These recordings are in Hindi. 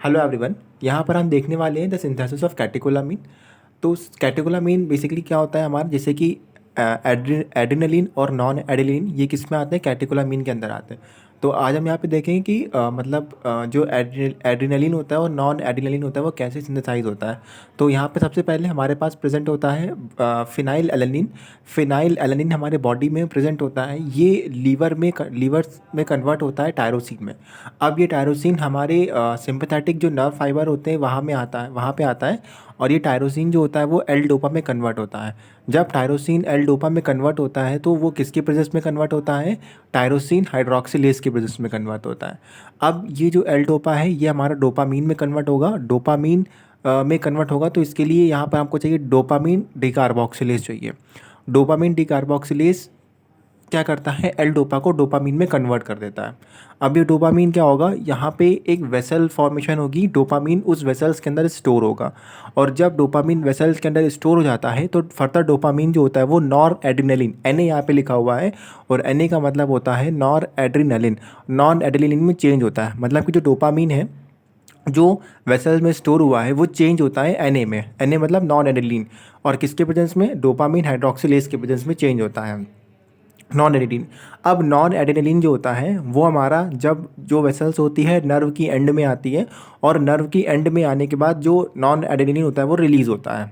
Hello everyone. यहाँ पर हम देखने वाले हैं द सिंथेसिस ऑफ कैटेकोलामीन। तो कैटेकोलामीन बेसिकली क्या होता है हमारा, जैसे कि एड्रेनलिन और नॉन एड्रेनलिन ये किस में आते हैं, कैटेकोलामीन के अंदर आते हैं। तो आज हम यहाँ पे देखेंगे कि जो एड्रेनलिन होता है और नॉन एड्रेनलिन होता है वो कैसे सिंथेसाइज होता है। तो यहाँ पे सबसे पहले हमारे पास प्रेजेंट होता है फिनाइल एलानिन। फिनाइल एलानिन हमारे बॉडी में प्रेजेंट होता है, ये लीवर में कन्वर्ट होता है टायरोसिन में। अब ये टायरोसिन हमारे सिंपैथेटिक जो नर्व फाइबर होते हैं वहाँ पे आता है। और ये टायरोसिन जो होता है वो एल डोपा में कन्वर्ट होता है। जब टायरोसिन एल डोपा में कन्वर्ट होता है तो वो किसके प्रेजेंस में कन्वर्ट होता है, टायरोसिन हाइड्रोक्सिलेज के प्रेजेंस में कन्वर्ट होता है। अब ये जो एल डोपा है ये हमारा डोपामीन में कन्वर्ट होगा। डोपामीन में कन्वर्ट होगा तो इसके लिए यहाँ पर आपको चाहिए डोपामीन डिकार्बोक्सिलेज चाहिए। डोपामीन डिकार्बोक्सिलेज क्या करता है, एल डोपा को डोपामीन में कन्वर्ट कर देता है। अब ये डोपामीन क्या होगा, यहाँ पे एक वेसल फॉर्मेशन होगी, डोपामीन उस वेसल्स के अंदर स्टोर होगा। और जब डोपामीन वेसल्स के अंदर स्टोर हो जाता है तो फर्दर डोपामीन जो होता है वो नॉर एड्रेनलिन, एन यहाँ पे लिखा हुआ है और एन का मतलब होता है नॉर एड्रेनलिन, नॉन एड्रेनलिन में चेंज होता है। मतलब कि जो डोपामीन है जो वेसल्स में स्टोर हुआ है वो चेंज होता है एन में, एन मतलब नॉन एड्रेनलिन, और किसके प्रेजेंस में, डोपामीन हाइड्रोक्सिलेज के प्रेजेंस में चेंज होता है, नॉन एडिनिन। अब नॉन एडिनिन जो होता है वो हमारा जब जो वेसल्स होती है नर्व की एंड में आती है, और नर्व की एंड में आने के बाद जो नॉन एडिनिन होता है वो रिलीज़ होता है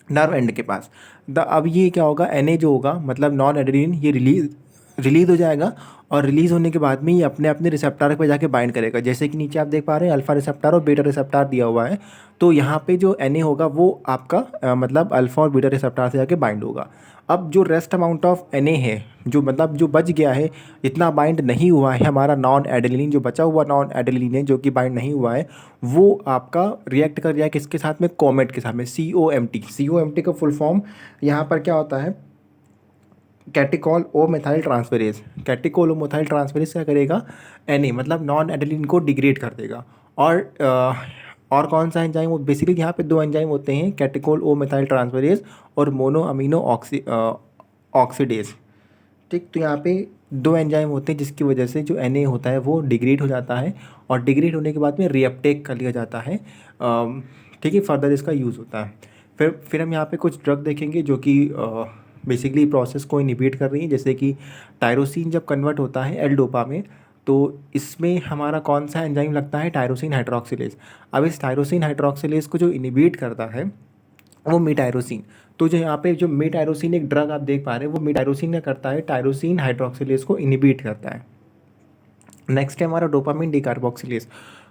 नर्व एंड के पास। अब ये क्या होगा, एन जो होगा मतलब नॉन एडिनिन, ये रिलीज़ हो जाएगा। और रिलीज़ होने के बाद में ये अपने अपने रिसेप्टर पे जाके बाइंड करेगा। जैसे कि नीचे आप देख पा रहे हैं अल्फा रिसेप्टर और बीटा रिसेप्टर दिया हुआ है। तो यहाँ पे जो एन होगा वो आपका मतलब अल्फा और बीटा रिसेप्टर से जाके बाइंड होगा। अब जो रेस्ट अमाउंट ऑफ एन है, जो मतलब जो बच गया है, इतना बाइंड नहीं हुआ है हमारा नॉन एडेलिन, जो बचा हुआ नॉन एडेलिन है जो कि बाइंड नहीं हुआ है, वो आपका रिएक्ट कर जाए किसके साथ में, कोमेट के साथ में, COMT। COMT का फुल फॉर्म यहाँ पर क्या होता है, कैटिकॉल ओ मेथाइल ट्रांसफेरेज। कैटिकॉल ओ मेथाइल ट्रांसफेरेज क्या करेगा, एन मतलब नॉन एडेलिन को डिग्रेड कर देगा। और कौन सा एंजाइम, वो बेसिकली यहाँ पे दो एंजाइम होते हैं, कैटिकॉल ओ मेथाइल ट्रांसफेरेज और मोनो अमीनो ऑक्सीडेज। ठीक, तो यहाँ पे दो एंजाइम होते हैं जिसकी वजह से जो Na होता है वो डिग्रेड हो जाता है, और डिग्रेड होने के बाद में रीअपटेक कर लिया जाता है। ठीक है, फर्दर इसका यूज़ होता है। फिर हम यहाँ पे कुछ ड्रग देखेंगे जो कि बेसिकली प्रोसेस को इनहिबिट कर रही है। जैसे कि टायरोसिन जब कन्वर्ट होता है एल डोपा में तो इसमें हमारा कौन सा एंजाइम लगता है, टायरोसिन हाइड्रोक्सिलेज। अब इस टायरोसिन हाइड्रोक्सिलेज को जो इनहिबिट करता है वो मीटायरोसिन। तो जो यहाँ पे जो मीटायरोसिन एक ड्रग आप देख पा रहे हैं, वो मीटायरोसिन क्या करता है, टायरोसिन हाइड्रोक्सिलेज को इनहिबिट करता है। नेक्स्ट है हमारा डोपामिन डिकार्बोक्सिलेज।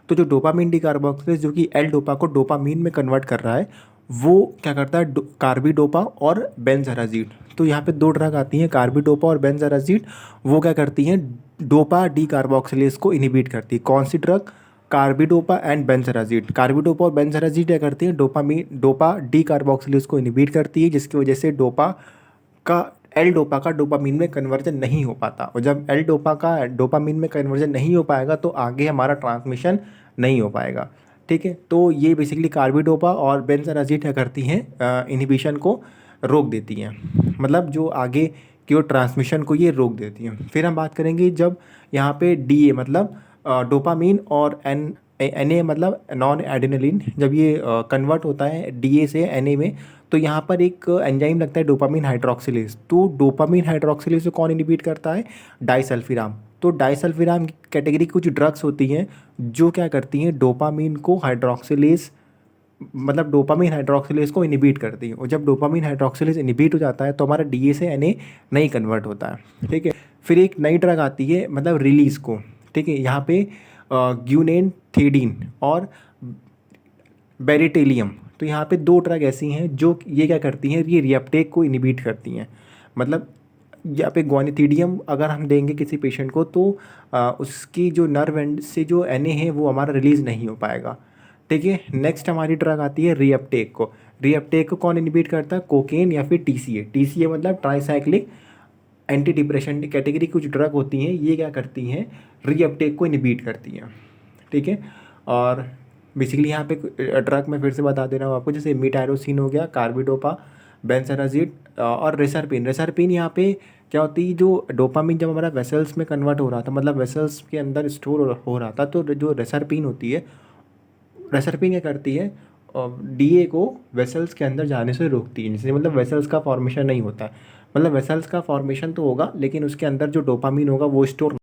तो जो डोपामिन डिकार्बोक्सिलेज जो कि एल डोपा को डोपामीन में कन्वर्ट कर रहा है, वो क्या करता है, कार्बिडोपा और बेंजराजीड। तो यहाँ पे दो ड्रग आती हैं, कार्बिडोपा और बेंजराजीड। वो क्या करती हैं, डोपा डिकार्बोक्सिलेज को इनहिबिट करती है। कौन सी ड्रग, कार्बिडोपा एंड बेंजराजीड। कार्बिडोपा और बेंजराजीड क्या करती है, डोपा डिकार्बोक्सिलेज को इनहिबिट करती है, जिसकी वजह से का एल डोपा का डोपामीन में कन्वर्जन नहीं हो पाता। और जब एल डोपा का डोपामीन में कन्वर्जन नहीं हो पाएगा तो आगे हमारा ट्रांसमिशन नहीं हो पाएगा। ठीक है, तो ये बेसिकली कार्बिडोपा और बेंजराजीड क्या करती हैं, इनहिबिशन को रोक देती हैं, मतलब जो आगे की ओर ट्रांसमिशन को ये रोक देती हैं। फिर हम बात करेंगे जब यहाँ पे DA मतलब डोपामीन और Na मतलब नॉन एड्रेनलिन, जब ये कन्वर्ट होता है DA से Na में, तो यहाँ पर एक एंजाइम लगता है डोपामीन हाइड्रोक्सिलेज। तो डोपामीन हाइड्रोक्सिलेज को कौन इनहिबिट करता है, डाइसल्फिराम। तो डाइसल्फिराम कैटेगरी की कुछ ड्रग्स होती हैं जो क्या करती हैं, डोपामीन को हाइड्रोक्सिलेज मतलब डोपामीन हाइड्रोक्सिलेज को इनहिबिट करती है। और जब डोपामीन हाइड्रोक्सिलेज इनहिबिट हो जाता है तो हमारा DA से Na नहीं कन्वर्ट होता है। ठीक है, फिर एक नई ड्रग आती है मतलब रिलीज को। ठीक है, यहाँ पे ग्यूनेन थेडीन और बेरिटेलियम। तो यहाँ पे दो ड्रग ऐसी हैं जो ये क्या करती हैं, ये रिएप्टेक को इनहिबिट करती हैं। मतलब यहाँ पे ग्वानिथिडियम अगर हम देंगे किसी पेशेंट को तो उसकी जो नर्व एंड से जो Na है वो हमारा रिलीज़ नहीं हो पाएगा। ठीक है, नेक्स्ट हमारी ड्रग आती है रीअपटेक को। रीअपटेक को कौन इनहिबिट करता है, कोकेन या फिर TCA मतलब ट्राईसाइक्लिक एंटी डिप्रेशन कैटेगरी कुछ ड्रग होती हैं, ये क्या करती हैं, रीअपटेक को इनहिबिट करती हैं। ठीक है, और बेसिकली यहाँ पे ड्रग मैं फिर से बता दे रहा हूँ आपको, जैसे मीटायरोसिन हो गया, कार्बिडोपा, बेंसेराजीड और रेसरपिन। रेसरपिन यहाँ पे क्या होती है, जो डोपामिन जब हमारा वेसल्स में कन्वर्ट हो रहा था, मतलब वेसल्स के अंदर स्टोर हो रहा था, तो जो रेसरपिन होती है रेसरपिन क्या करती है, डीए को वेसल्स के अंदर जाने से रोकती है, जिससे मतलब वेसल्स का फॉर्मेशन नहीं होता है। मतलब वेसल्स का फॉर्मेशन तो होगा लेकिन उसके अंदर जो डोपामीन होगा वो स्टोर